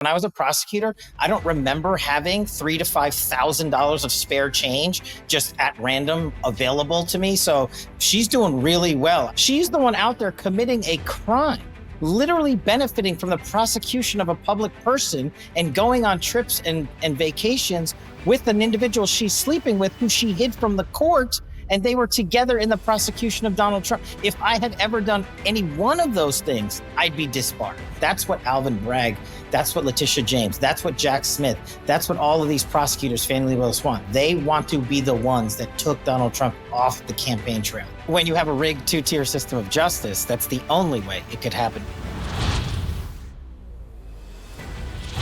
When I was a prosecutor, I don't remember having $3,000 to $5,000 of spare change just at random available to me. So she's doing really well. She's the one out there committing a crime, literally benefiting from the prosecution of a public person and going on trips and vacations with an individual she's sleeping with who she hid from the court. And they were together in the prosecution of Donald Trump. If I had ever done any one of those things, I'd be disbarred. That's what Alvin Bragg, that's what Letitia James, that's what Jack Smith, that's what all of these prosecutors, Fannie Willis, want. They want to be the ones that took Donald Trump off the campaign trail. When you have a rigged two-tier system of justice, that's the only way it could happen.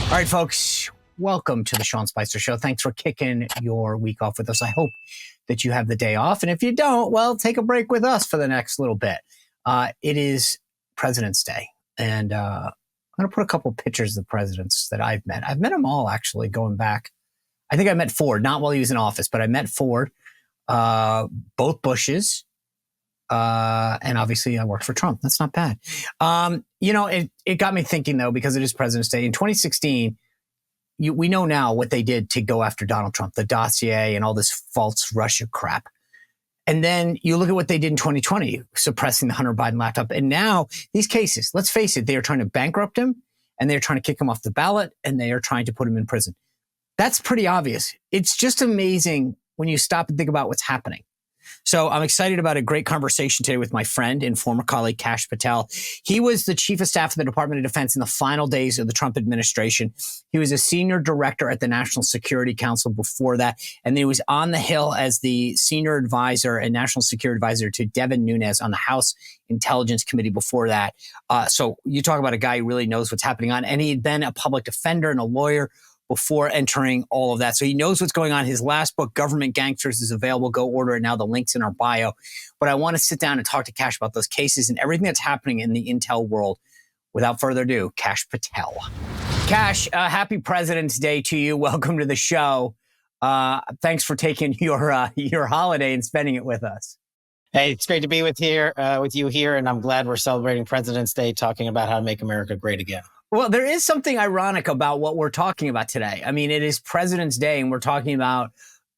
All right, folks, welcome to the Sean Spicer Show. Thanks for kicking your week off with us. I hope that you have the day off. And if you don't, well, take a break with us for the next little bit. It is President's Day. And I'm going to put a couple pictures of the presidents that I've met. I've met them all, actually, going back. I think I met Ford, not while he was in office, but I met Ford, both Bushes. And obviously I worked for Trump. That's not bad. It got me thinking, though, because it is President's Day. In 2016, we know now what they did to go after Donald Trump, the dossier and all this false Russia crap. And then you look at what they did in 2020, suppressing the Hunter Biden laptop. And now these cases, let's face it, they are trying to bankrupt him and they're trying to kick him off the ballot and they are trying to put him in prison. That's pretty obvious. It's just amazing when you stop and think about what's happening. So I'm excited about a great conversation today with my friend and former colleague, Kash Patel. He was the chief of staff of the Department of Defense in the final days of the Trump administration. He was a senior director at the National Security Council before that. And then he was on the Hill as the senior advisor and national security advisor to Devin Nunes on the House Intelligence Committee before that. So you talk about a guy who really knows what's happening on. And he'd been a public defender and a lawyer before entering all of that. So he knows what's going on. His last book, Government Gangsters, is available. Go order it now. The link's in our bio. But I want to sit down and talk to Kash about those cases and everything that's happening in the intel world. Without further ado, Kash Patel. Kash, happy President's Day to you. Welcome to the show. Thanks for taking your holiday and spending it with us. Hey, it's great to be with you here. And I'm glad we're celebrating President's Day, talking about how to make America great again. Well, there is something ironic about what we're talking about today. I mean, it is President's Day and we're talking about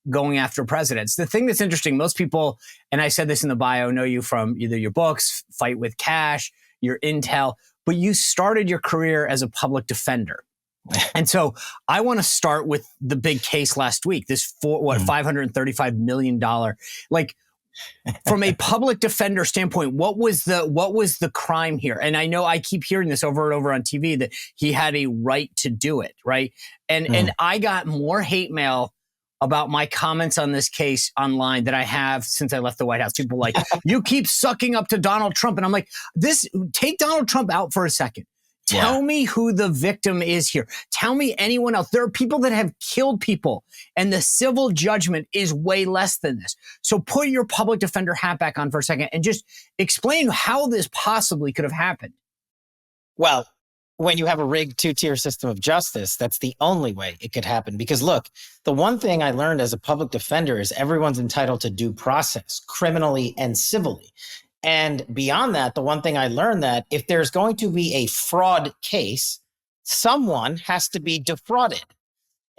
going after presidents. The thing that's interesting, most people, and I said this in the bio, know you from either your books, Fight with Cash, your intel, but you started your career as a public defender. And so I want to start with the big case last week, this $535 million, from a public defender standpoint, what was the crime here? And I know I keep hearing this over and over on TV that he had a right to do it, right? And I got more hate mail about my comments on this case online than I have since I left the White House. People like, you keep sucking up to Donald Trump. And I'm like, take Donald Trump out for a second. Tell me who the victim is here. Tell me anyone else. There are people that have killed people, and the civil judgment is way less than this. So put your public defender hat back on for a second and just explain how this possibly could have happened. Well, when you have a rigged two-tier system of justice, that's the only way it could happen. Because look, the one thing I learned as a public defender is everyone's entitled to due process, criminally and civilly. And beyond that, the one thing I learned that if there's going to be a fraud case, someone has to be defrauded.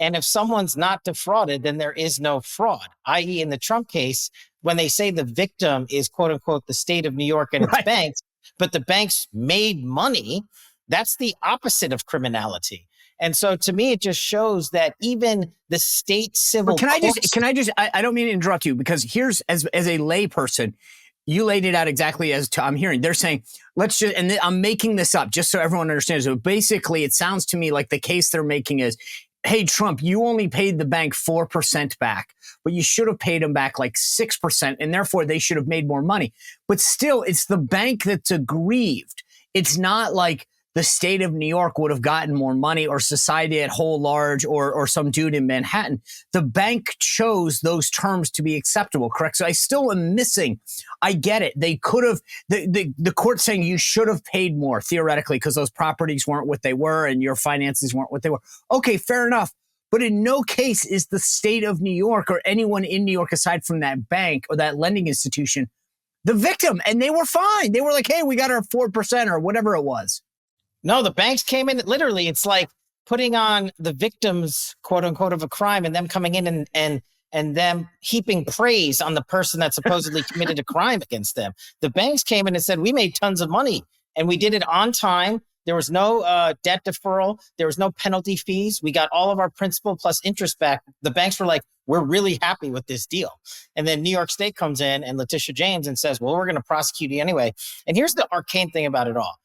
And if someone's not defrauded, then there is no fraud, i.e. in the Trump case, when they say the victim is quote unquote the state of New York and its banks, but the banks made money, that's the opposite of criminality. And so to me, it just shows that even the state civil. Can I don't mean to interrupt you, because here's, as a layperson, you laid it out exactly as I'm hearing. They're saying, and I'm making this up just so everyone understands. So basically, it sounds to me like the case they're making is, hey, Trump, you only paid the bank 4% back, but you should have paid them back like 6%, and therefore they should have made more money. But still, it's the bank that's aggrieved. It's not like the state of New York would have gotten more money, or society at whole large, or some dude in Manhattan. The bank chose those terms to be acceptable, correct? So I still am missing. I get it. They could have, the court saying you should have paid more theoretically because those properties weren't what they were and your finances weren't what they were. Okay, fair enough. But in no case is the state of New York or anyone in New York aside from that bank or that lending institution the victim. And they were fine. They were like, hey, we got our 4% or whatever it was. No, the banks came in, literally, it's like putting on the victims, quote unquote, of a crime, and them coming in and them heaping praise on the person that supposedly committed a crime against them. The banks came in and said, we made tons of money and we did it on time. There was no debt deferral. There was no penalty fees. We got all of our principal plus interest back. The banks were like, we're really happy with this deal. And then New York State comes in and Letitia James and says, well, we're going to prosecute you anyway. And here's the arcane thing about it all.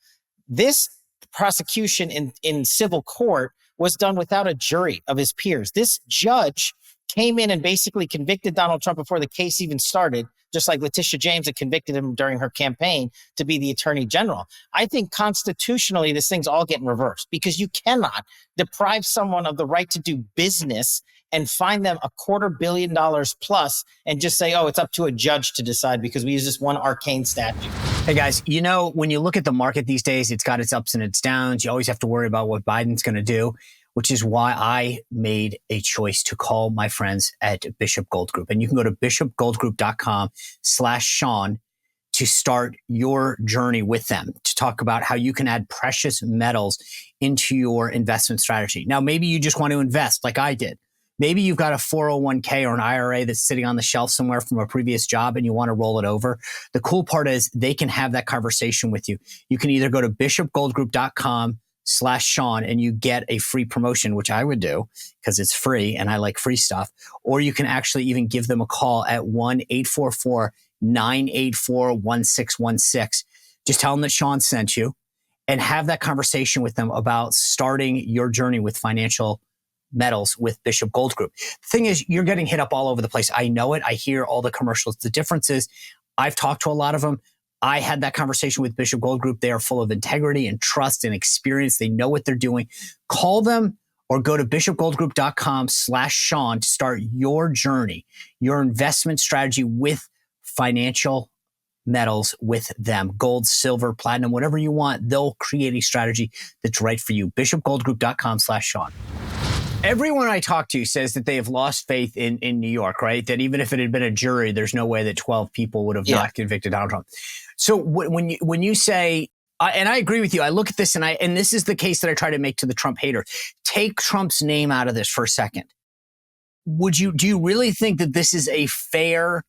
This prosecution in civil court was done without a jury of his peers. This judge came in and basically convicted Donald Trump before the case even started, just like Letitia James had convicted him during her campaign to be the attorney general. I think constitutionally, this thing's all getting reversed because you cannot deprive someone of the right to do business and fine them $250 million plus and just say, oh, it's up to a judge to decide because we use this one arcane statute. Hey guys, you know, when you look at the market these days, it's got its ups and its downs. You always have to worry about what Biden's going to do, which is why I made a choice to call my friends at Bishop Gold Group. And you can go to bishopgoldgroup.com/Sean to start your journey with them, to talk about how you can add precious metals into your investment strategy. Now, maybe you just want to invest like I did. Maybe you've got a 401k or an IRA that's sitting on the shelf somewhere from a previous job and you want to roll it over. The cool part is they can have that conversation with you. You can either go to bishopgoldgroup.com/Sean and you get a free promotion, which I would do because it's free and I like free stuff. Or you can actually even give them a call at 1-844-984-1616. Just tell them that Sean sent you and have that conversation with them about starting your journey with financial metals with Bishop Gold Group. The thing is, you're getting hit up all over the place. I know it. I hear all the commercials. The difference is I've talked to a lot of them. I had that conversation with Bishop Gold Group. They are full of integrity and trust and experience. They know what they're doing. Call them or go to bishopgoldgroup.com/Sean to start your journey, your investment strategy with financial metals with them. Gold, silver, platinum, whatever you want. They'll create a strategy that's right for you. bishopgoldgroup.com/Sean. Everyone I talk to says that they have lost faith in New York, right? That even if it had been a jury, there's no way that 12 people would have not convicted Donald Trump. So when you say, and I agree with you, I look at this and this is the case that I try to make to the Trump hater. Take Trump's name out of this for a second. Do you really think that this is a fair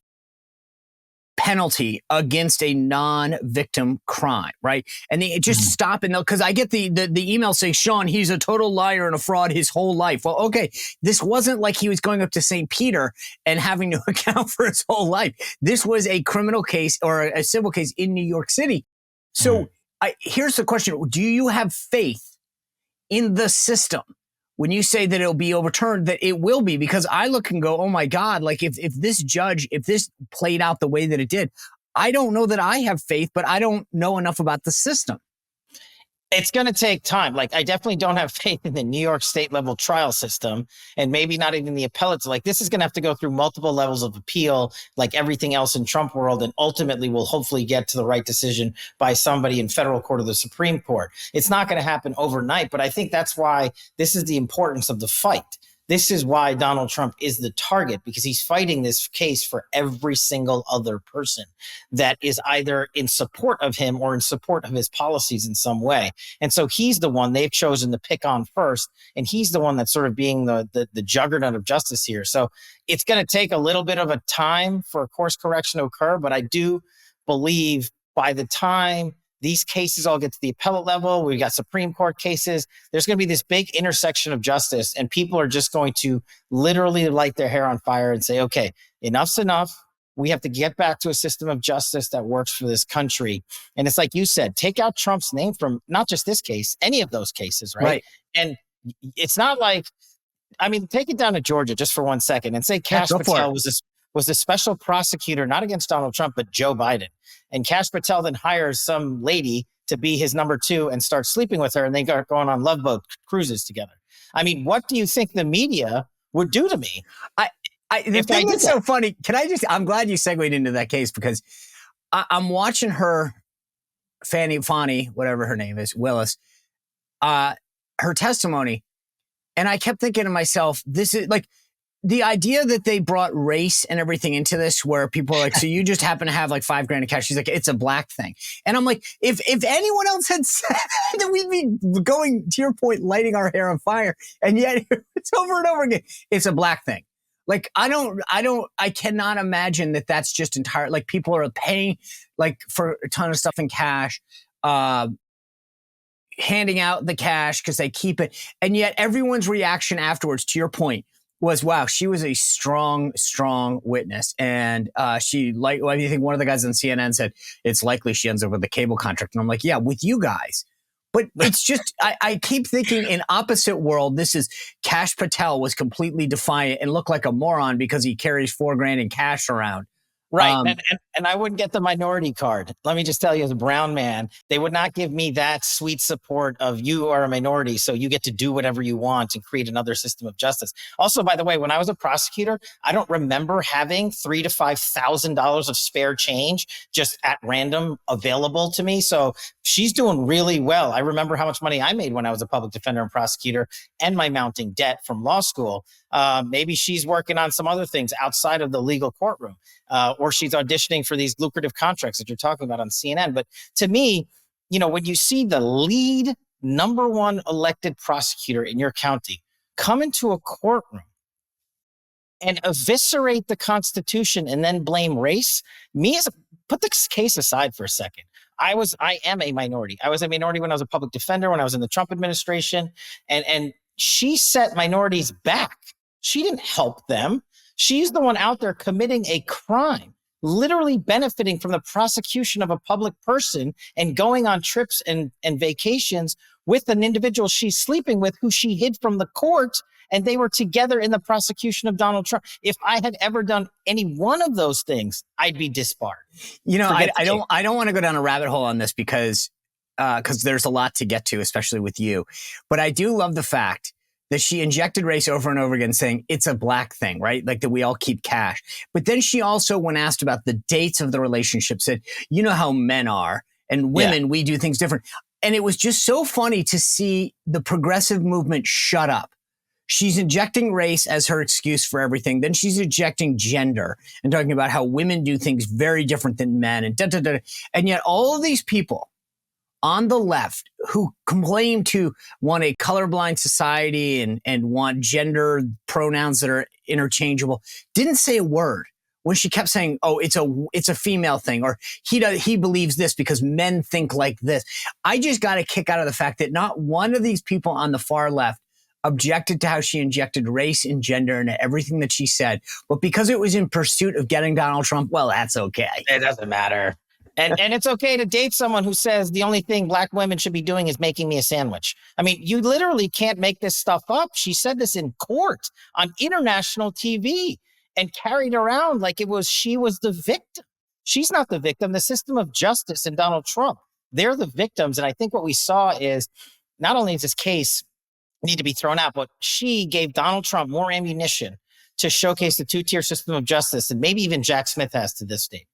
penalty against a non-victim crime, right? And they just stop and because I get the email saying, Sean, he's a total liar and a fraud his whole life. Well, okay, this wasn't like he was going up to St. Peter and having to account for his whole life. This was a criminal case or a civil case in New York City. So here's the question. Do you have faith in the system when you say that it'll be overturned, that it will be? Because I look and go, oh my God, like if this played out the way that it did, I don't know that I have faith, but I don't know enough about the system. It's going to take time. Like, I definitely don't have faith in the New York state level trial system and maybe not even the appellates. Like, this is going to have to go through multiple levels of appeal, like everything else in Trump world. And ultimately we'll hopefully get to the right decision by somebody in federal court or the Supreme Court. It's not going to happen overnight, but I think that's why this is the importance of the fight. This is why Donald Trump is the target, because he's fighting this case for every single other person that is either in support of him or in support of his policies in some way. And so he's the one they've chosen to pick on first. And he's the one that's sort of being the juggernaut of justice here. So it's going to take a little bit of a time for a course correction to occur. But I do believe by the time these cases all get to the appellate level, we've got Supreme Court cases, there's going to be this big intersection of justice, and people are just going to literally light their hair on fire and say, okay, enough's enough. We have to get back to a system of justice that works for this country. And it's like you said, take out Trump's name from not just this case, any of those cases, right? And it's not like, I mean, take it down to Georgia just for 1 second and say Kash Patel was a special prosecutor, not against Donald Trump, but Joe Biden. And Kash Patel then hires some lady to be his number two and starts sleeping with her, and they go going on Love Boat cruises together. I mean, what do you think the media would do to me? The thing that's so funny, I'm glad you segued into that case, because I'm watching her, Fani, whatever her name is, Willis, her testimony. And I kept thinking to myself, this is like, the idea that they brought race and everything into this, where people are like, so you just happen to have like $5,000 in cash. She's like, it's a black thing. And I'm like, if anyone else had said that, we'd be going, to your point, lighting our hair on fire. And yet it's over and over again. It's a black thing. Like, I cannot imagine that that's just entire, like people are paying like for a ton of stuff in cash, handing out the cash because they keep it. And yet everyone's reaction afterwards, to your point, was, wow, she was a strong, strong witness. And she, like, I think one of the guys on CNN said, it's likely she ends up with a cable contract. And I'm like, yeah, with you guys. But it's just, I keep thinking in opposite world, this is Kash Patel was completely defiant and looked like a moron because he carries $4,000 in cash around. Right. And I wouldn't get the minority card. Let me just tell you, as a brown man, they would not give me that sweet support of you are a minority, so you get to do whatever you want and create another system of justice. Also, by the way, when I was a prosecutor, I don't remember having $3,000 to $5,000 of spare change just at random available to me. So she's doing really well. I remember how much money I made when I was a public defender and prosecutor and my mounting debt from law school. Maybe she's working on some other things outside of the legal courtroom. Or she's auditioning for these lucrative contracts that you're talking about on CNN. But to me, when you see the lead number one elected prosecutor in your county come into a courtroom and eviscerate the Constitution and then blame race, put this case aside for a second. I am a minority. I was a minority when I was a public defender, when I was in the Trump administration, and she set minorities back. She didn't help them. She's the one out there committing a crime, literally benefiting from the prosecution of a public person and going on trips and vacations with an individual she's sleeping with who she hid from the court, and they were together in the prosecution of Donald Trump. If I had ever done any one of those things, I'd be disbarred. I don't want to go down a rabbit hole on this because there's a lot to get to, especially with you. But I do love the fact that she injected race over and over again, saying it's a black thing, right? Like that we all keep cash. But then she also, when asked about the dates of the relationship, said, you know how men are, and women, we do things different. And it was just so funny to see the progressive movement shut up. She's injecting race as her excuse for everything. Then she's injecting gender and talking about how women do things very different than men. And yet all of these people on the left who claim to want a colorblind society and want gender pronouns that are interchangeable didn't say a word when she kept saying, oh, it's a female thing, or he believes this because men think like this. I just got a kick out of the fact that not one of these people on the far left objected to how she injected race and gender into everything that she said. But because it was in pursuit of getting Donald Trump, well, that's okay. It doesn't matter. And it's okay to date someone who says the only thing black women should be doing is making me a sandwich. I mean, you literally can't make this stuff up. She said this in court on international TV and carried around like she was the victim. She's not the victim. The system of justice and Donald Trump, they're the victims. And I think what we saw is not only is this case need to be thrown out, but she gave Donald Trump more ammunition to showcase the two-tier system of justice than maybe even Jack Smith has to this date.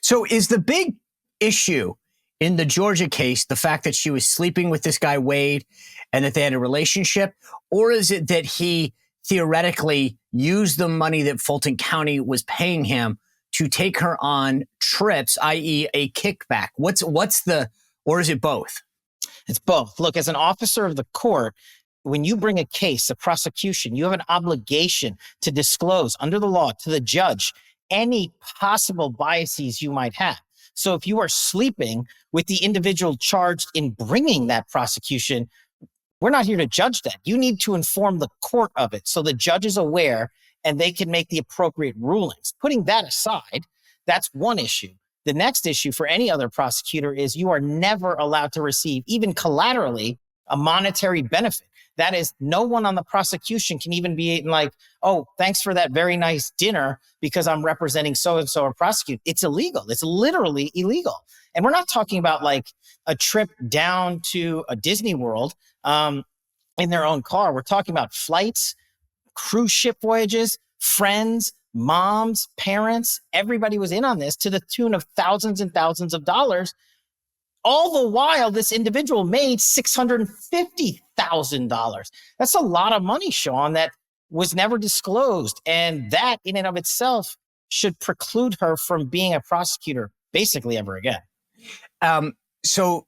So is the big issue in the Georgia case the fact that she was sleeping with this guy, Wade, and that they had a relationship? Or is it that he theoretically used the money that Fulton County was paying him to take her on trips, i.e. a kickback? Or is it both? It's both. Look, as an officer of the court, when you bring a case, a prosecution, you have an obligation to disclose under the law to the judge any possible biases you might have. So if you are sleeping with the individual charged in bringing that prosecution, we're not here to judge that. You need to inform the court of it so the judge is aware and they can make the appropriate rulings. Putting that aside, that's one issue. The next issue for any other prosecutor is you are never allowed to receive, even collaterally, a monetary benefit. That is, no one on the prosecution can even be like, oh, thanks for that very nice dinner because I'm representing so-and-so or prosecute. It's illegal. It's literally illegal. And we're not talking about like a trip down to a Disney World in their own car. We're talking about flights, cruise ship voyages, friends, moms, parents. Everybody was in on this to the tune of thousands and thousands of dollars. All the while, this individual made $650,000. That's a lot of money, Sean, that was never disclosed. And that in and of itself should preclude her from being a prosecutor basically ever again. So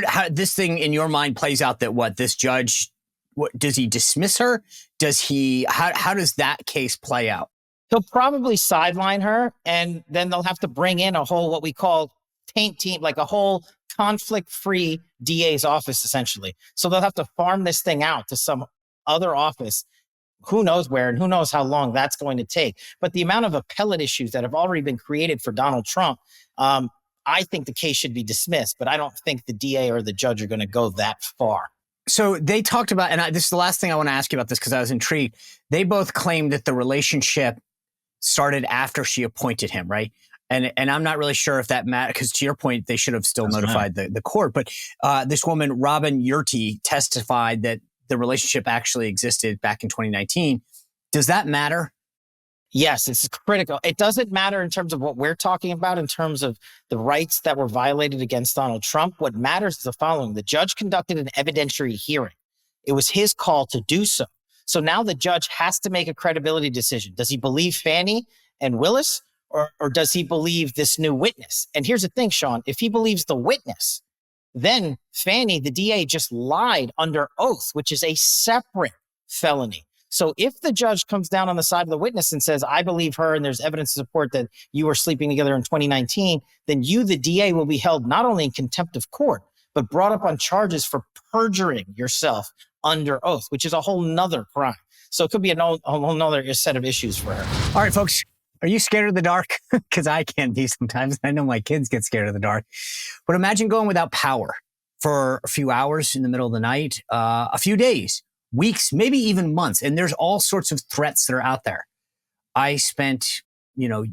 how this thing in your mind plays out that this judge, does he dismiss her? How does that case play out? He'll probably sideline her, and then they'll have to bring in a whole, what we call taint team, like a whole conflict-free DA's office, essentially. So they'll have to farm this thing out to some other office, who knows where and who knows how long that's going to take. But the amount of appellate issues that have already been created for Donald Trump, I think the case should be dismissed, but I don't think the DA or the judge are going to go that far. So they talked about, and this is the last thing I want to ask you about this because I was intrigued. They both claimed that the relationship started after she appointed him, right? And I'm not really sure if that matters, because to your point, they should have still notified the court. But this woman, Robin Yurti, testified that the relationship actually existed back in 2019. Does that matter? Yes, it's critical. It doesn't matter in terms of what we're talking about, in terms of the rights that were violated against Donald Trump. What matters is the following. The judge conducted an evidentiary hearing. It was his call to do so. So now the judge has to make a credibility decision. Does he believe Fannie and Willis, or does he believe this new witness? And here's the thing, Sean, if he believes the witness, then Fannie, the DA, just lied under oath, which is a separate felony. So if the judge comes down on the side of the witness and says, I believe her and there's evidence to support that you were sleeping together in 2019, then you, the DA, will be held not only in contempt of court, but brought up on charges for perjuring yourself under oath, which is a whole nother crime. So it could be a whole nother set of issues for her. All right, folks. Are you scared of the dark? Because I can be sometimes. I know my kids get scared of the dark. But imagine going without power for a few hours in the middle of the night, a few days, weeks, maybe even months. And there's all sorts of threats that are out there. I spent,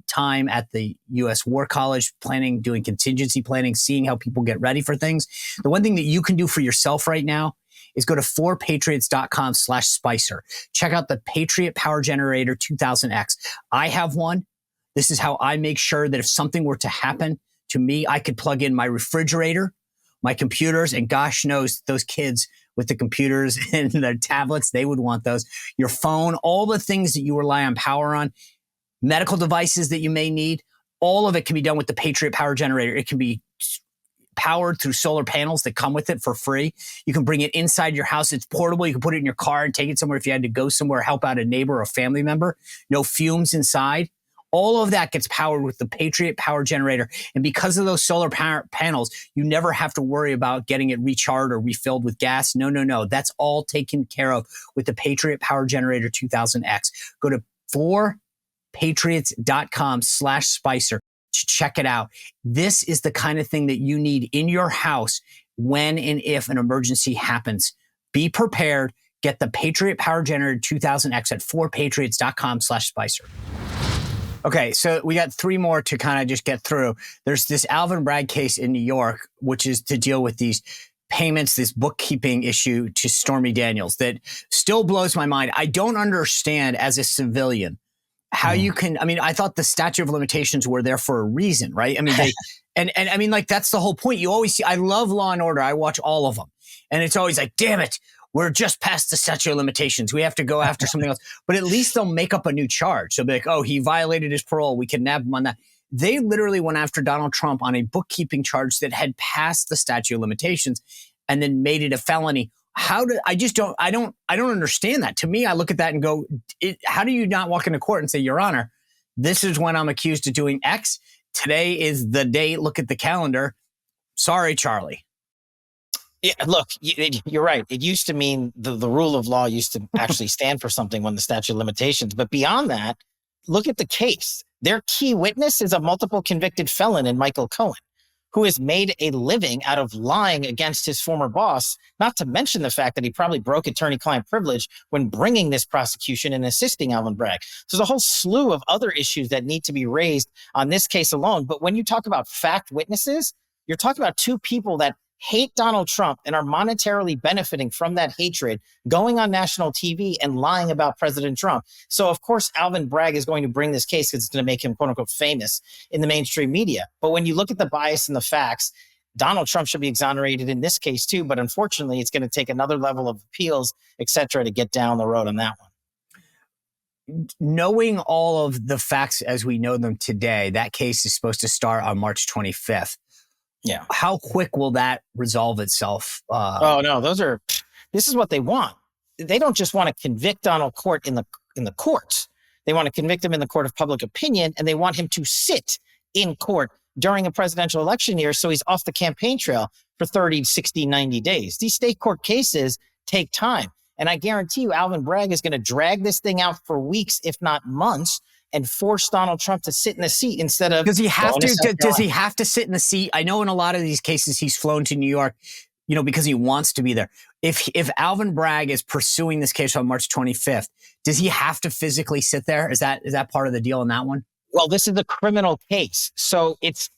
time at the U.S. War College doing contingency planning, seeing how people get ready for things. The one thing that you can do for yourself right now is go to 4patriots.com/Spicer. Check out the Patriot Power Generator 2000X. I have one. This is how I make sure that if something were to happen to me, I could plug in my refrigerator, my computers, and gosh knows those kids with the computers and the tablets, they would want those. Your phone, all the things that you rely on power on, medical devices that you may need, all of it can be done with the Patriot Power Generator. It can be powered through solar panels that come with it for free. You can bring it inside your house. It's portable. You can put it in your car and take it somewhere if you had to go somewhere, help out a neighbor or a family member. No fumes inside. All of that gets powered with the Patriot Power Generator. And because of those solar panels, you never have to worry about getting it recharged or refilled with gas. No. That's all taken care of with the Patriot Power Generator 2000X. Go to 4patriots.com/Spicer to check it out. This is the kind of thing that you need in your house when and if an emergency happens. Be prepared. Get the Patriot Power Generator 2000X at 4patriots.com/Spicer. Okay, so we got three more to kind of just get through. There's this Alvin Bragg case in New York, which is to deal with these payments, this bookkeeping issue to Stormy Daniels that still blows my mind. I don't understand as a civilian how you can, I thought the statute of limitations were there for a reason, right? That's the whole point. You always see, I love Law and Order. I watch all of them. And it's always like, damn it, we're just past the statute of limitations. We have to go after something else. But at least they'll make up a new charge. They'll be like, oh, he violated his parole. We can nab him on that. They literally went after Donald Trump on a bookkeeping charge that had passed the statute of limitations and then made it a felony. I don't understand that. To me, I look at that and go, how do you not walk into court and say, Your Honor, this is when I'm accused of doing X. Today is the date. Look at the calendar. Sorry, Charlie. Yeah, look, you're right. It used to mean the rule of law used to actually stand for something when the statute of limitations. But beyond that, look at the case. Their key witness is a multiple convicted felon in Michael Cohen, who has made a living out of lying against his former boss, not to mention the fact that he probably broke attorney-client privilege when bringing this prosecution and assisting Alvin Bragg. So there's a whole slew of other issues that need to be raised on this case alone. But when you talk about fact witnesses, you're talking about two people that hate Donald Trump and are monetarily benefiting from that hatred, going on national TV and lying about President Trump. So, of course, Alvin Bragg is going to bring this case because it's going to make him, quote unquote, famous in the mainstream media. But when you look at the bias and the facts, Donald Trump should be exonerated in this case, too. But unfortunately, it's going to take another level of appeals, et cetera, to get down the road on that one. knowing all of the facts as we know them today, that case is supposed to start on March 25th. Yeah. How quick will that resolve itself? Oh no, this is what they want. They don't just want to convict Donald Court in the courts. They want to convict him in the court of public opinion, and they want him to sit in court during a presidential election year so he's off the campaign trail for 30, 60, 90 days. These state court cases take time. And I guarantee you, Alvin Bragg is going to drag this thing out for weeks, if not months, and force Donald Trump to sit in the seat instead of. Does he have to sit in the seat? I know in a lot of these cases he's flown to New York, because he wants to be there. If Alvin Bragg is pursuing this case on March 25th, does he have to physically sit there? Is that part of the deal in that one? Well, this is a criminal case, so it's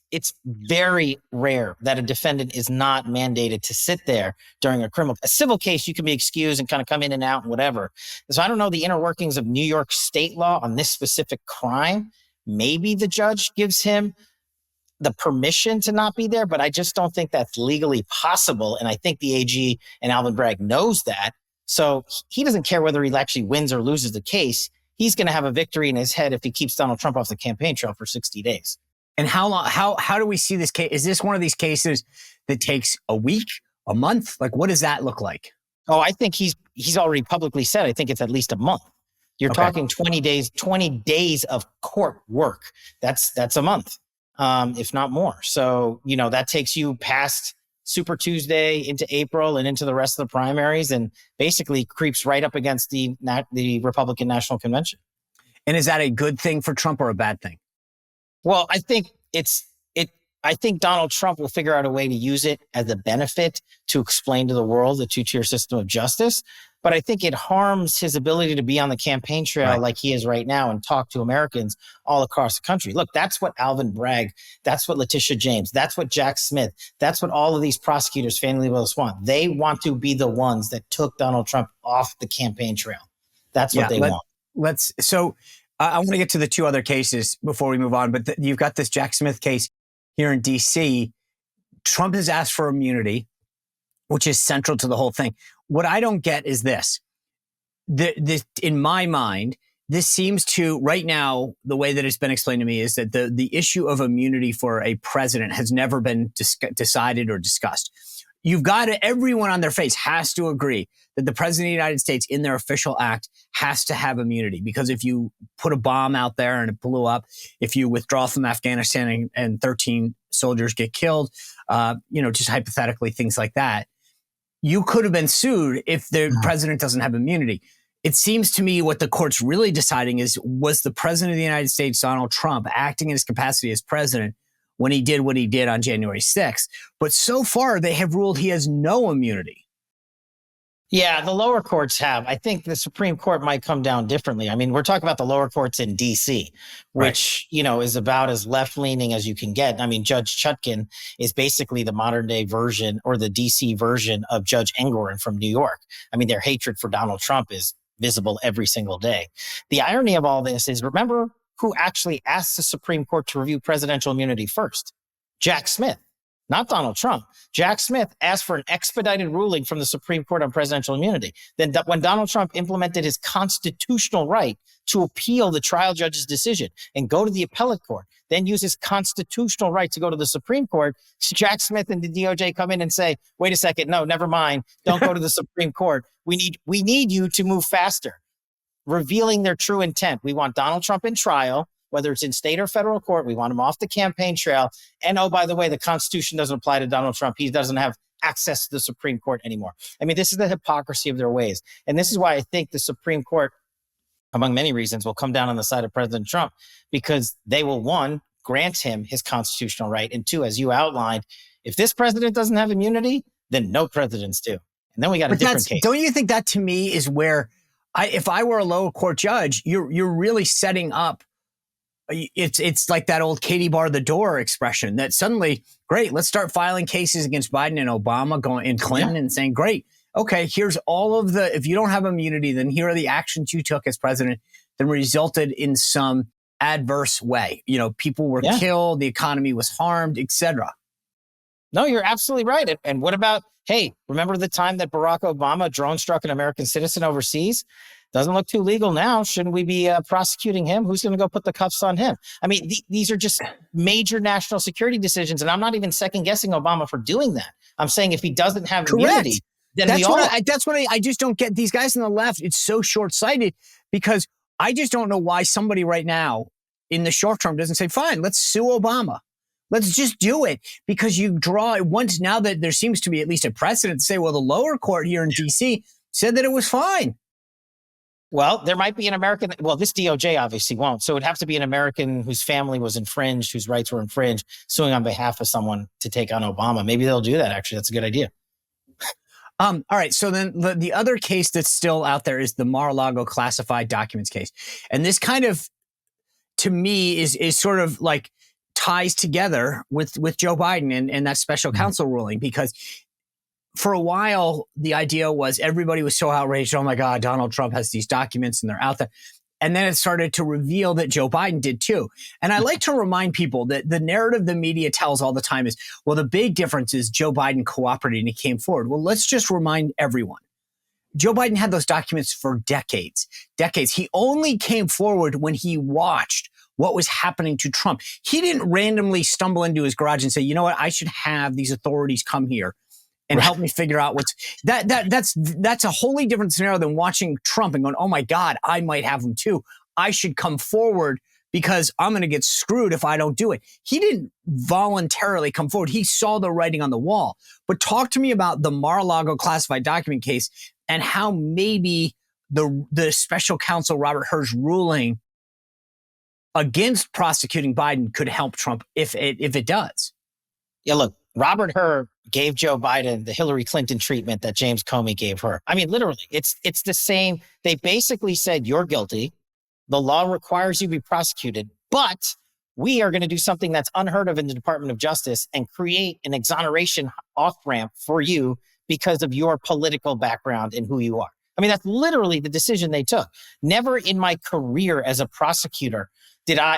very rare that a defendant is not mandated to sit there during a civil case. You can be excused and kind of come in and out and whatever. So I don't know the inner workings of New York state law on this specific crime. Maybe the judge gives him the permission to not be there, but I just don't think that's legally possible. And I think the AG and Alvin Bragg knows that. So he doesn't care whether he actually wins or loses the case. He's going to have a victory in his head if he keeps Donald Trump off the campaign trail for 60 days. And how long? How do we see this case? Is this one of these cases that takes a week, a month? Like, what does that look like? Oh, I think he's already publicly said, I think it's at least a month. You're talking 20 days of court work. That's a month, if not more. So, that takes you past Super Tuesday into April and into the rest of the primaries, and basically creeps right up against the Republican National Convention. And is that a good thing for Trump or a bad thing? Well, I think I think Donald Trump will figure out a way to use it as a benefit to explain to the world the two-tier system of justice. But I think it harms his ability to be on the campaign trail like he is right now and talk to Americans all across the country. Look, that's what Alvin Bragg, that's what Letitia James, that's what Jack Smith, that's what all of these prosecutors, Fannie Willis want. They want to be the ones that took Donald Trump off the campaign trail. That's what they want. I want to get to the two other cases before we move on, but you've got this Jack Smith case here in D.C. Trump has asked for immunity, which is central to the whole thing. What I don't get is this. In my mind, this seems to, right now, the way that it's been explained to me is that the issue of immunity for a president has never been decided or discussed. You've got everyone on their face has to agree that the president of the United States in their official act has to have immunity, because if you put a bomb out there and it blew up, if you withdraw from Afghanistan and 13 soldiers get killed, just hypothetically, things like that, you could have been sued if the president doesn't have immunity. It seems to me what the court's really deciding is, was the president of the United States, Donald Trump, acting in his capacity as president when he did what he did on January 6th? But so far, they have ruled he has no immunity. Yeah, the lower courts have. I think the Supreme Court might come down differently. I mean, we're talking about the lower courts in D.C., which, is about as left-leaning as you can get. I mean, Judge Chutkan is basically the modern-day version or the D.C. version of Judge Engoron from New York. I mean, their hatred for Donald Trump is visible every single day. The irony of all this is, remember who actually asked the Supreme Court to review presidential immunity first? Jack Smith. Not Donald Trump. Jack Smith asked for an expedited ruling from the Supreme Court on presidential immunity. Then when Donald Trump implemented his constitutional right to appeal the trial judge's decision and go to the appellate court, then use his constitutional right to go to the Supreme Court, Jack Smith and the DOJ come in and say, wait a second, no, never mind. Don't go to the Supreme Court. We need you to move faster, revealing their true intent. We want Donald Trump in trial, whether it's in state or federal court. We want him off the campaign trail. And oh, by the way, the Constitution doesn't apply to Donald Trump. He doesn't have access to the Supreme Court anymore. I mean, this is the hypocrisy of their ways. And this is why I think the Supreme Court, among many reasons, will come down on the side of President Trump, because they will, one, grant him his constitutional right. And two, as you outlined, if this president doesn't have immunity, then no presidents do. And then we got a different case. Don't you think that, to me, is where if I were a lower court judge, you're really setting up. It's like that old Katie bar the door expression that suddenly, great, let's start filing cases against Biden and Obama and Clinton and saying, great, okay, here's all of if you don't have immunity, then here are the actions you took as president that resulted in some adverse way. People were killed, the economy was harmed, etc. No, you're absolutely right. And what about, hey, remember the time that Barack Obama drone struck an American citizen overseas? Doesn't look too legal now. Shouldn't we be prosecuting him? Who's going to go put the cuffs on him? I mean, these are just major national security decisions. And I'm not even second guessing Obama for doing that. I'm saying if he doesn't have immunity, then that's what I just don't get. These guys on the left, it's so short-sighted because I just don't know why somebody right now in the short term doesn't say, fine, let's sue Obama. Let's just do it, because you draw once now that there seems to be at least a precedent to say, well, the lower court here in D.C. said that it was fine. Well, there might be an American. Well, this DOJ obviously won't. So it'd have to be an American whose family was infringed, whose rights were infringed, suing on behalf of someone to take on Obama. Maybe they'll do that. Actually, that's a good idea. All right. So then the other case that's still out there is the Marago classified documents case. And this kind of, to me, is sort of like ties together with Joe Biden and that special counsel ruling, because for a while, the idea was everybody was so outraged. Oh my God, Donald Trump has these documents and they're out there. And then it started to reveal that Joe Biden did too. And I like to remind people that the narrative the media tells all the time is, well, the big difference is Joe Biden cooperated and he came forward. Well, let's just remind everyone. Joe Biden had those documents for decades. He only came forward when he watched what was happening to Trump. He didn't randomly stumble into his garage and say, you know what, I should have these authorities come here and help me figure out what's that's a wholly different scenario than watching Trump and going, oh my God, I might have them too. I should come forward because I'm going to get screwed if I don't do it. He didn't voluntarily come forward. He saw the writing on the wall. But talk to me about the Mar-a-Lago classified document case and how maybe the special counsel Robert Hur's ruling against prosecuting Biden could help Trump if it does. Yeah, look, Robert Hur gave Joe Biden the Hillary Clinton treatment that James Comey gave her. I mean, literally, it's the same. They basically said, you're guilty. The law requires you to be prosecuted, but we are going to do something that's unheard of in the Department of Justice and create an exoneration off-ramp for you because of your political background and who you are. I mean, that's literally the decision they took. Never in my career as a prosecutor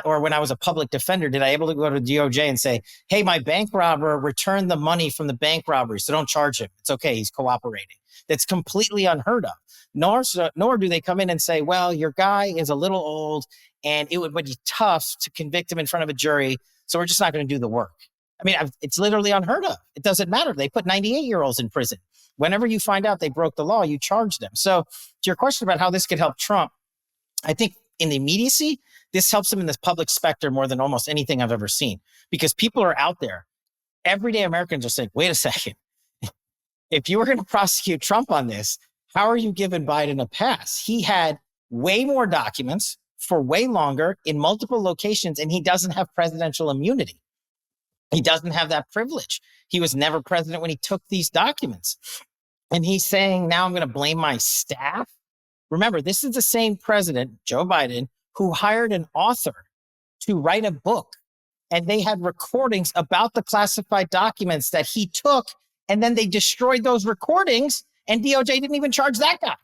or when I was a public defender, did I able to go to DOJ and say, hey, my bank robber returned the money from the bank robbery, so don't charge him. It's okay, he's cooperating. That's completely unheard of. Nor do they come in and say, well, your guy is a little old and it would be tough to convict him in front of a jury, so we're just not going to do the work. I mean, it's literally unheard of. It doesn't matter. They put 98-year-olds in prison. Whenever you find out they broke the law, you charge them. So to your question about how this could help Trump, I think in the immediacy, this helps him in this public specter more than almost anything I've ever seen, because people are out there. Everyday Americans are saying, wait a second. If you were going to prosecute Trump on this, how are you giving Biden a pass? He had way more documents for way longer in multiple locations, and he doesn't have presidential immunity. He doesn't have that privilege. He was never president when he took these documents. And he's saying, now I'm going to blame my staff. Remember, this is the same president, Joe Biden, who hired an author to write a book. And they had recordings about the classified documents that he took. And then they destroyed those recordings. And DOJ didn't even charge that guy.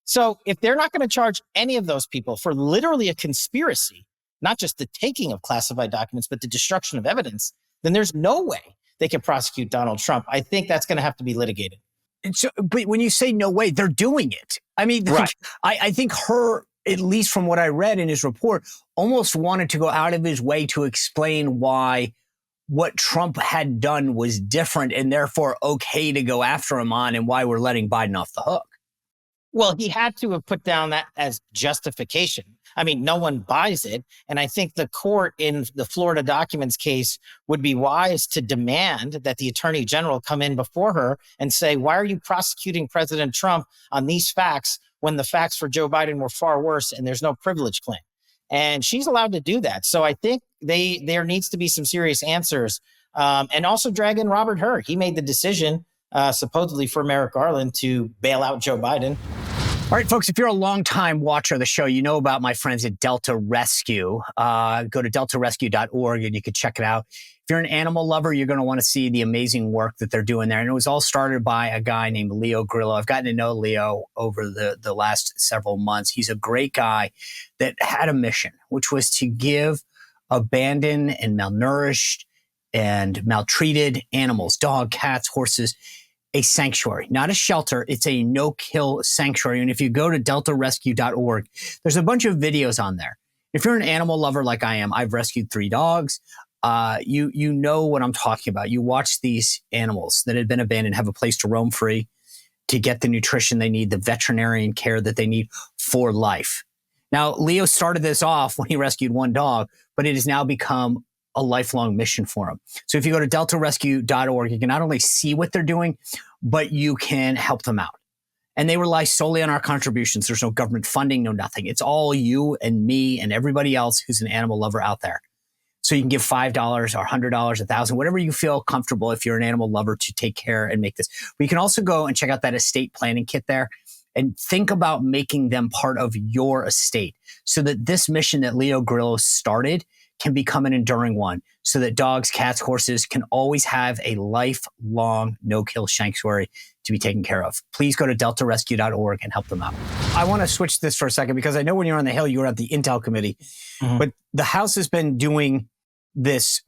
So if they're not going to charge any of those people for literally a conspiracy, not just the taking of classified documents, but the destruction of evidence, then there's no way they can prosecute Donald Trump. I think that's going to have to be litigated. And so, but when you say no way, they're doing it. I mean, right. I think Hur, at least from what I read in his report, almost wanted to go out of his way to explain why what Trump had done was different and therefore okay to go after him on, and why we're letting Biden off the hook. Well, he had to have put down that as justification. I mean, no one buys it. And I think the court in the Florida documents case would be wise to demand that the attorney general come in before her and say, why are you prosecuting President Trump on these facts when the facts for Joe Biden were far worse and there's no privilege claim? And she's allowed to do that. So I think there needs to be some serious answers. And also drag in Robert Hur. He made the decision, supposedly for Merrick Garland, to bail out Joe Biden. All right, folks, if you're a longtime watcher of the show, you know about my friends at Delta Rescue. Go to deltarescue.org and you can check it out. If you're an animal lover, you're going to want to see the amazing work that they're doing there. And it was all started by a guy named Leo Grillo. I've gotten to know Leo over the last several months. He's a great guy that had a mission, which was to give abandoned and malnourished and maltreated animals, dog, cats, horses, a sanctuary, not a shelter. It's a no-kill sanctuary. And if you go to deltarescue.org, there's a bunch of videos on there. If you're an animal lover like I am, I've rescued 3 dogs. You know what I'm talking about. You watch these animals that had been abandoned have a place to roam free, to get the nutrition they need, the veterinarian care that they need for life. Now, Leo started this off when he rescued 1 dog, but it has now become a lifelong mission for him. So if you go to deltarescue.org, you can not only see what they're doing, but you can help them out. And they rely solely on our contributions. There's no government funding, no nothing. It's all you and me and everybody else who's an animal lover out there. So you can give $5 or $100, $1,000, whatever you feel comfortable if you're an animal lover to take care and make this. But you can also go and check out that estate planning kit there and think about making them part of your estate so that this mission that Leo Grillo started can become an enduring one, so that dogs, cats, horses can always have a lifelong no-kill sanctuary to be taken care of. Please go to deltarescue.org and help them out. I want to switch this for a second because I know when you're on the Hill, you were at the Intel Committee, but the House has been doing this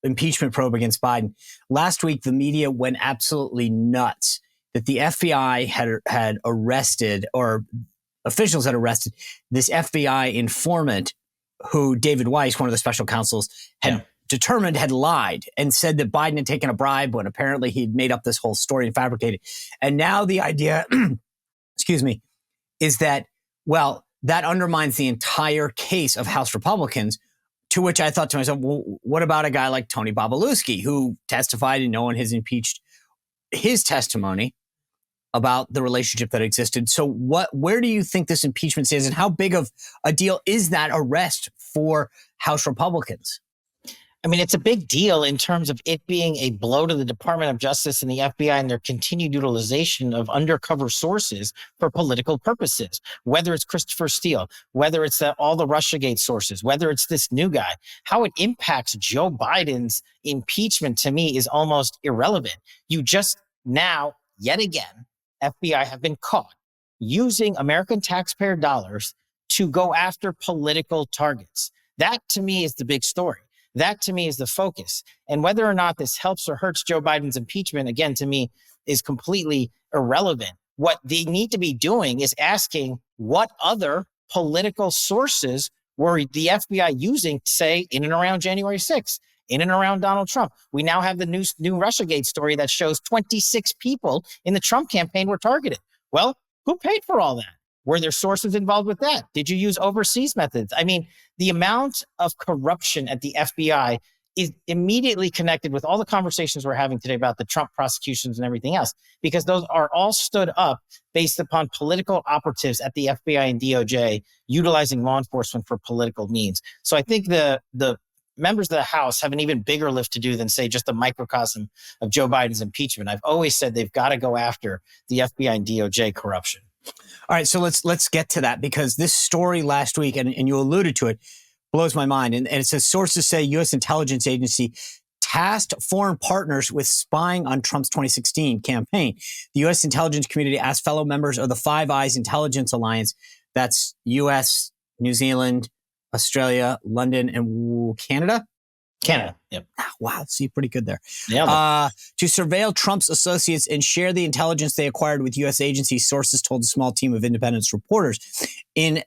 impeachment probe against Biden. Last week, the media went absolutely nuts that the FBI had arrested, or officials had arrested, this FBI informant who David Weiss, one of the special counsels, had determined had lied and said that Biden had taken a bribe when apparently he'd made up this whole story and fabricated. And now the idea, is that, well, that undermines the entire case of House Republicans, to which I thought to myself, well, what about a guy like Tony Bobulinski, who testified and no one has impeached his testimony about the relationship that existed? So where do you think this impeachment stands, and how big of a deal is that arrest for House Republicans? I mean, it's a big deal in terms of it being a blow to the Department of Justice and the FBI and their continued utilization of undercover sources for political purposes, whether it's Christopher Steele, whether it's all the Russiagate sources, whether it's this new guy. How it impacts Joe Biden's impeachment, to me, is almost irrelevant. You just now, yet again, FBI have been caught using American taxpayer dollars to go after political targets. That, to me, is the big story. That, to me, is the focus. And whether or not this helps or hurts Joe Biden's impeachment, again, to me, is completely irrelevant. What they need to be doing is asking what other political sources were the FBI using, say, in and around January 6th, in and around Donald Trump. We now have the new Russiagate story that shows 26 people in the Trump campaign were targeted. Well, who paid for all that? Were there sources involved with that? Did you use overseas methods? I mean, the amount of corruption at the FBI is immediately connected with all the conversations we're having today about the Trump prosecutions and everything else, because those are all stood up based upon political operatives at the FBI and DOJ utilizing law enforcement for political means. So I think the members of the House have an even bigger lift to do than, say, just a microcosm of Joe Biden's impeachment. I've always said they've got to go after the FBI and DOJ corruption. All right, so let's get to that, because this story last week, and you alluded to it, blows my mind. And it says sources say U.S. intelligence agency tasked foreign partners with spying on Trump's 2016 campaign. The U.S. intelligence community asked fellow members of the Five Eyes Intelligence Alliance, that's U.S., New Zealand, Australia, London, and Canada. Canada, yep. Wow, see, pretty good there. Yeah. To surveil Trump's associates and share the intelligence they acquired with U.S. agencies, sources told a small team of independent reporters. And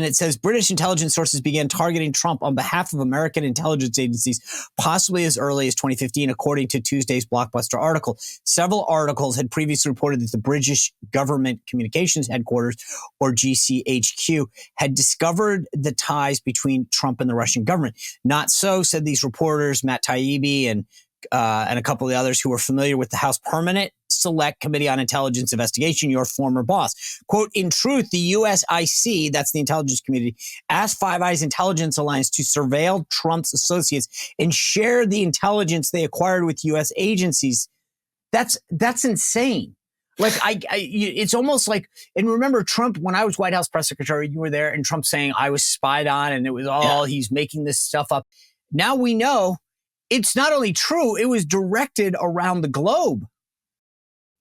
it says British intelligence sources began targeting Trump on behalf of American intelligence agencies, possibly as early as 2015, according to Tuesday's Blockbuster article. Several articles had previously reported that the British Government Communications Headquarters, or GCHQ, had discovered the ties between Trump and the Russian government. Not so, said these reporters, Matt Taibbi and a couple of the others who were familiar with the House Permanent Select Committee on Intelligence Investigation, your former boss. Quote, in truth, the USIC, that's the intelligence community, asked Five Eyes Intelligence Alliance to surveil Trump's associates and share the intelligence they acquired with U.S. agencies. That's insane. Like, it's almost like, and remember Trump, when I was White House press secretary, you were there, and Trump saying I was spied on and it was all, he's making this stuff up. Now we know it's not only true, it was directed around the globe.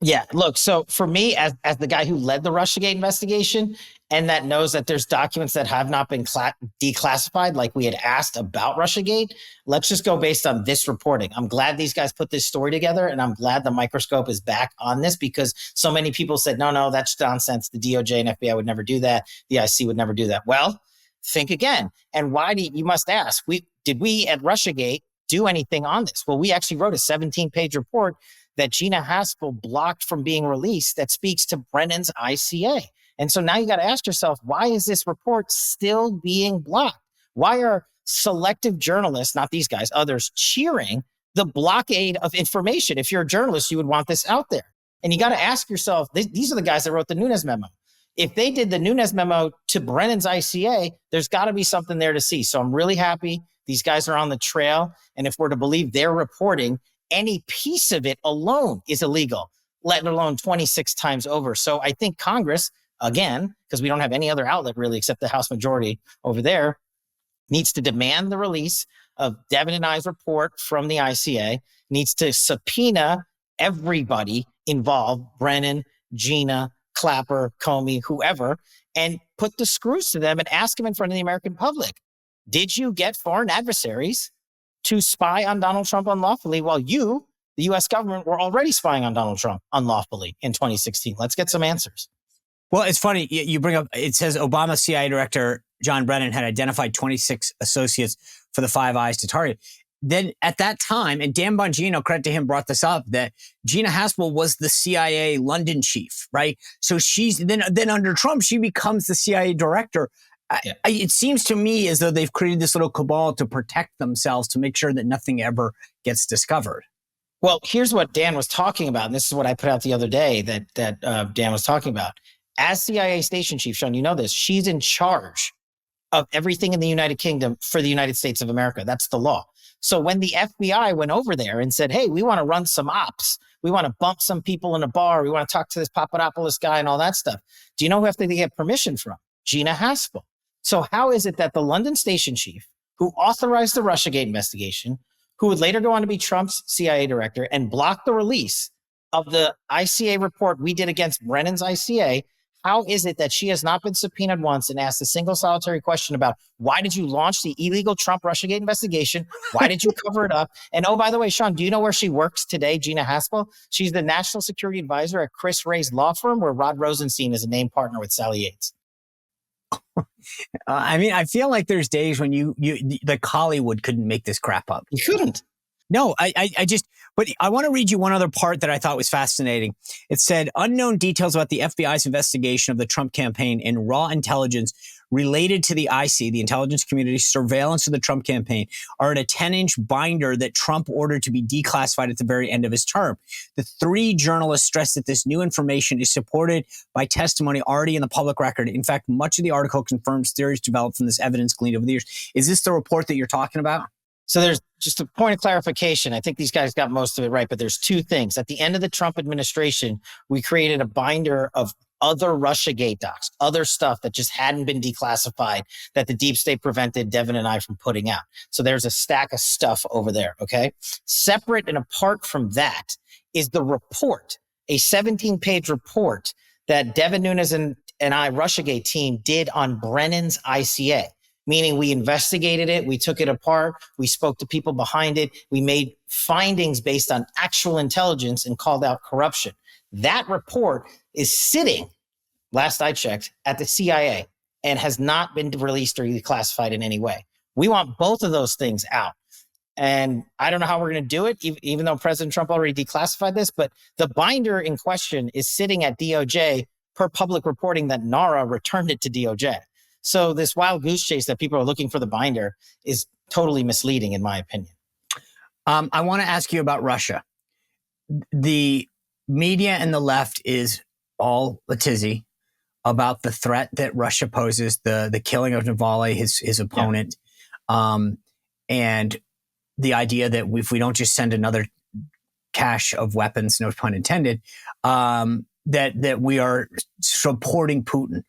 Yeah, look, so for me, as the guy who led the Russiagate investigation and that knows that there's documents that have not been declassified, like we had asked about Russiagate, let's just go based on this reporting. I'm glad these guys put this story together, and I'm glad the microscope is back on this because so many people said, no, that's nonsense. The DOJ and FBI would never do that. The IC would never do that. Well, think again. And why do you must ask, did we at Russiagate do anything on this? Well, we actually wrote a 17-page report that Gina Haspel blocked from being released that speaks to Brennan's ICA. And so now you got to ask yourself, why is this report still being blocked? Why are selective journalists, not these guys, others, cheering the blockade of information? If you're a journalist, you would want this out there. And you got to ask yourself, these are the guys that wrote the Nunes memo. If they did the Nunes memo to Brennan's ICA, there's got to be something there to see. So I'm really happy these guys are on the trail. And if we're to believe their reporting, any piece of it alone is illegal, let alone 26 times over. So I think Congress, again, because we don't have any other outlet really except the House majority over there, needs to demand the release of Devin and I's report from the ICA, needs to subpoena everybody involved, Brennan, Gina, Clapper, Comey, whoever, and put the screws to them and ask them in front of the American public, did you get foreign adversaries to spy on Donald Trump unlawfully while you, the U.S. government, were already spying on Donald Trump unlawfully in 2016? Let's get some answers. Well, it's funny. You bring up, it says Obama CIA Director John Brennan had identified 26 associates for the Five Eyes to target. Then at that time, and Dan Bongino, credit to him, brought this up, that Gina Haspel was the CIA London chief, right? So she's then under Trump, she becomes the CIA director. Yeah. It seems to me as though they've created this little cabal to protect themselves, to make sure that nothing ever gets discovered. Well, here's what Dan was talking about, and this is what I put out the other day that Dan was talking about. As CIA station chief, Sean, you know this, she's in charge of everything in the United Kingdom for the United States of America. That's the law. So when the FBI went over there and said, hey, we want to run some ops, we want to bump some people in a bar, we want to talk to this Papadopoulos guy and all that stuff, do you know who have to get permission from? Gina Haspel. So how is it that the London station chief, who authorized the Russiagate investigation, who would later go on to be Trump's CIA director and block the release of the ICA report we did against Brennan's ICA, how is it that she has not been subpoenaed once and asked a single solitary question about why did you launch the illegal Trump Russiagate investigation? Why did you cover it up? And oh, by the way, Sean, do you know where she works today, Gina Haspel? She's the national security advisor at Chris Wray's law firm, where Rod Rosenstein is a named partner with Sally Yates. I mean, I feel like there's days when the Hollywood couldn't make this crap up. You couldn't. No, but I want to read you one other part that I thought was fascinating. It said, unknown details about the FBI's investigation of the Trump campaign and raw intelligence related to the IC, the intelligence community surveillance of the Trump campaign, are in a 10-inch binder that Trump ordered to be declassified at the very end of his term. The three journalists stressed that this new information is supported by testimony already in the public record. In fact, much of the article confirms theories developed from this evidence gleaned over the years. Is this the report that you're talking about? So there's just a point of clarification. I think these guys got most of it right, but there's two things. At the end of the Trump administration, we created a binder of other Russiagate docs, other stuff that just hadn't been declassified that the deep state prevented Devin and I from putting out. So there's a stack of stuff over there, okay? Separate and apart from that is the report, a 17-page report that Devin Nunes and I, Russiagate team, did on Brennan's ICA. Meaning we investigated it, we took it apart, we spoke to people behind it, we made findings based on actual intelligence and called out corruption. That report is sitting, last I checked, at the CIA and has not been released or declassified in any way. We want both of those things out. And I don't know how we're going to do it, even though President Trump already declassified this, but the binder in question is sitting at DOJ per public reporting that NARA returned it to DOJ. So this wild goose chase that people are looking for the binder is totally misleading, in my opinion. I want to ask you about Russia. The media and the left is all a tizzy about the threat that Russia poses, the killing of Navalny, his opponent, and the idea that if we don't just send another cache of weapons, no pun intended, that we are supporting Putin.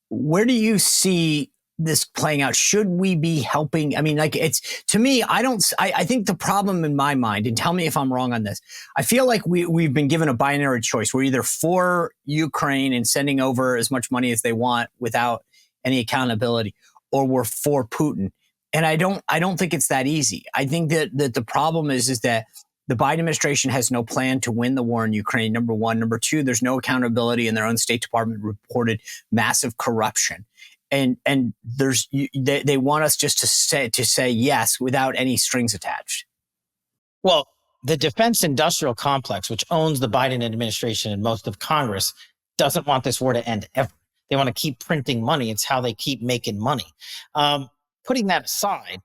Where do you see this playing out? Should we be helping? I mean, like, it's, to me, I think the problem in my mind, and tell me if I'm wrong on this, I feel like we've been given a binary choice. We're either for Ukraine and sending over as much money as they want without any accountability, or we're for Putin. And I don't think it's that easy. I think that the problem is that the Biden administration has no plan to win the war in Ukraine, number one. Number two, there's no accountability, and their own State Department reported massive corruption. And they want us just to say yes without any strings attached. Well, the defense industrial complex, which owns the Biden administration and most of Congress, doesn't want this war to end ever. They want to keep printing money. It's how they keep making money. Putting that aside,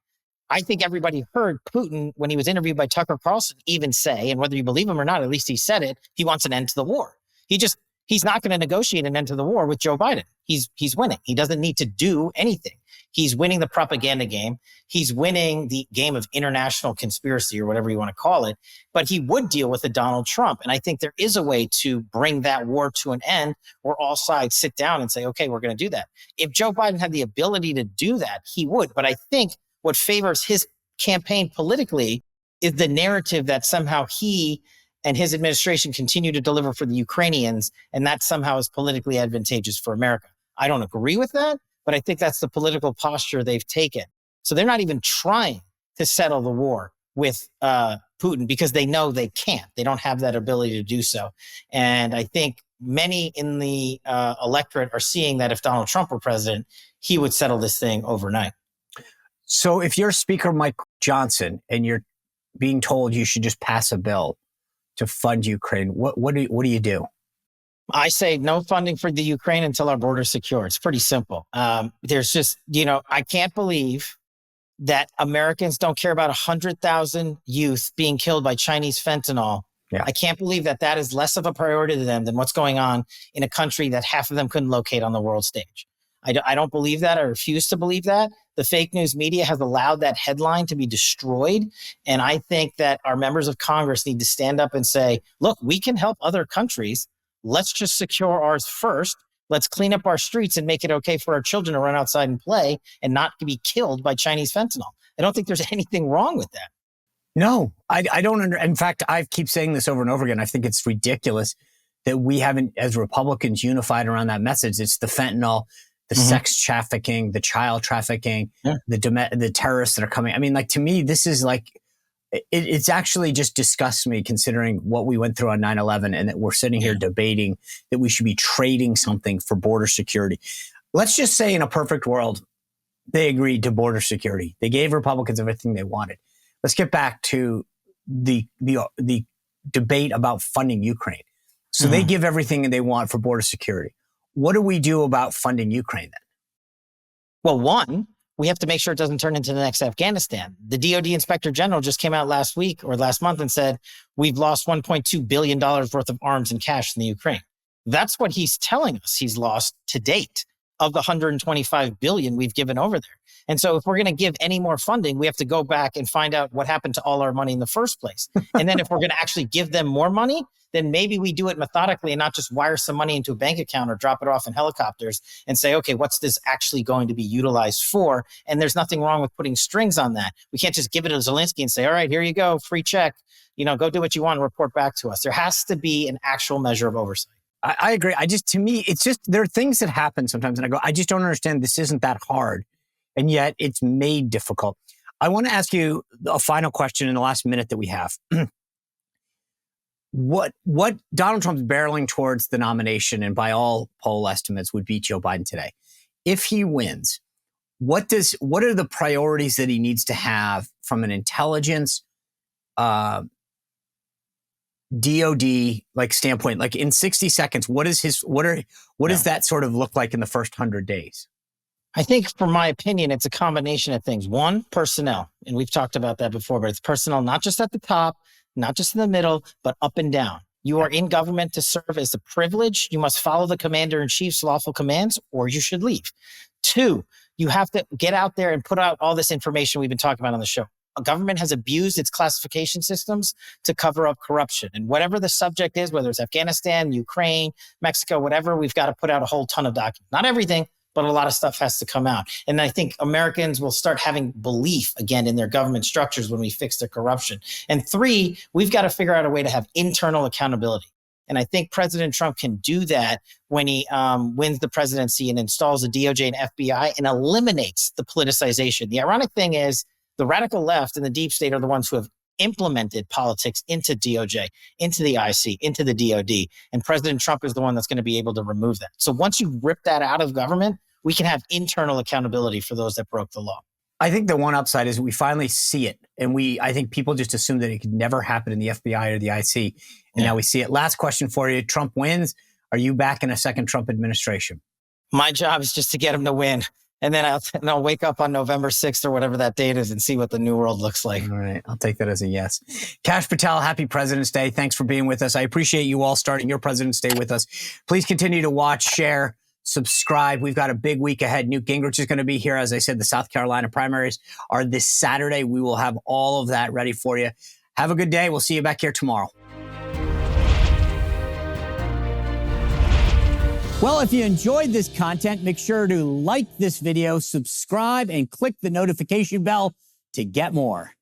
I think everybody heard Putin, when he was interviewed by Tucker Carlson, even say, and whether you believe him or not, at least he said it, he wants an end to the war. He's not going to negotiate an end to the war with Joe Biden. He's winning. He doesn't need to do anything. He's winning the propaganda game. He's winning the game of international conspiracy, or whatever you want to call it. But he would deal with a Donald Trump. And I think there is a way to bring that war to an end where all sides sit down and say, okay, we're going to do that. If Joe Biden had the ability to do that, he would. But I think what favors his campaign politically is the narrative that somehow he and his administration continue to deliver for the Ukrainians, and that somehow is politically advantageous for America. I don't agree with that, but I think that's the political posture they've taken. So they're not even trying to settle the war with Putin because they know they can't. They don't have that ability to do so. And I think many in the electorate are seeing that if Donald Trump were president, he would settle this thing overnight. So if you're Speaker Mike Johnson and you're being told you should just pass a bill to fund Ukraine, what do you do? I say no funding for the Ukraine until our border is secure. It's pretty simple. There's just, I can't believe that Americans don't care about 100,000 youth being killed by Chinese fentanyl. Yeah. I can't believe that is less of a priority to them than what's going on in a country that half of them couldn't locate on the world stage. I don't believe that. I refuse to believe that. The fake news media has allowed that headline to be destroyed. And I think that our members of Congress need to stand up and say, look, we can help other countries. Let's just secure ours first. Let's clean up our streets and make it okay for our children to run outside and play and not to be killed by Chinese fentanyl. I don't think there's anything wrong with that. No, I don't. In fact, I keep saying this over and over again. I think it's ridiculous that we haven't, as Republicans, unified around that message. It's the fentanyl, the sex trafficking, the child trafficking, the terrorists that are coming. I mean, like, to me, this is like, it's actually just disgusts me considering what we went through on 9/11 and that we're sitting here debating that we should be trading something for border security. Let's just say in a perfect world, they agreed to border security. They gave Republicans everything they wanted. Let's get back to the debate about funding Ukraine. So they give everything they want for border security. What do we do about funding Ukraine then? Well, one, we have to make sure it doesn't turn into the next Afghanistan. The DOD Inspector General just came out last week or last month and said, we've lost $1.2 billion worth of arms and cash in the Ukraine. That's what he's telling us he's lost to date of the $125 billion we've given over there. And so if we're going to give any more funding, we have to go back and find out what happened to all our money in the first place. And then if we're going to actually give them more money, then maybe we do it methodically and not just wire some money into a bank account or drop it off in helicopters and say, okay, what's this actually going to be utilized for? And there's nothing wrong with putting strings on that. We can't just give it to Zelensky and say, all right, here you go, free check, go do what you want and report back to us. There has to be an actual measure of oversight. I agree. To me, it's just, there are things that happen sometimes and I go, I just don't understand. This isn't that hard. And yet it's made difficult. I want to ask you a final question in the last minute that we have. What Donald Trump's barreling towards the nomination, and by all poll estimates would beat Joe Biden today. If he wins, what are the priorities that he needs to have from an intelligence, DOD standpoint? Like in 60 seconds, what does that sort of look like in the first 100 days? I think, for my opinion, it's a combination of things. One, personnel. And we've talked about that before, but it's personnel, not just at the top, not just in the middle, but up and down. You are in government to serve as a privilege. You must follow the commander-in-chief's lawful commands, or you should leave. Two, you have to get out there and put out all this information we've been talking about on the show. A government has abused its classification systems to cover up corruption. And whatever the subject is, whether it's Afghanistan, Ukraine, Mexico, whatever, we've got to put out a whole ton of documents. Not everything, but a lot of stuff has to come out. And I think Americans will start having belief again in their government structures when we fix the corruption. And 3, we've got to figure out a way to have internal accountability. And I think President Trump can do that when he wins the presidency and installs the DOJ and FBI and eliminates the politicization. The ironic thing is the radical left and the deep state are the ones who have implemented politics into DOJ, into the IC, into the DOD. And President Trump is the one that's going to be able to remove that. So once you rip that out of government, we can have internal accountability for those that broke the law. I think the one upside is we finally see it. And I think people just assume that it could never happen in the FBI or the IC. And now we see it. Last question for you. Trump wins. Are you back in a second Trump administration? My job is just to get him to win. And then I'll wake up on November 6th or whatever that date is and see what the new world looks like. All right. I'll take that as a yes. Kash Patel, happy President's Day. Thanks for being with us. I appreciate you all starting your President's Day with us. Please continue to watch, share, subscribe. We've got a big week ahead. Newt Gingrich is going to be here. As I said, the South Carolina primaries are this Saturday. We will have all of that ready for you. Have a good day. We'll see you back here tomorrow. Well, if you enjoyed this content, make sure to like this video, subscribe, and click the notification bell to get more.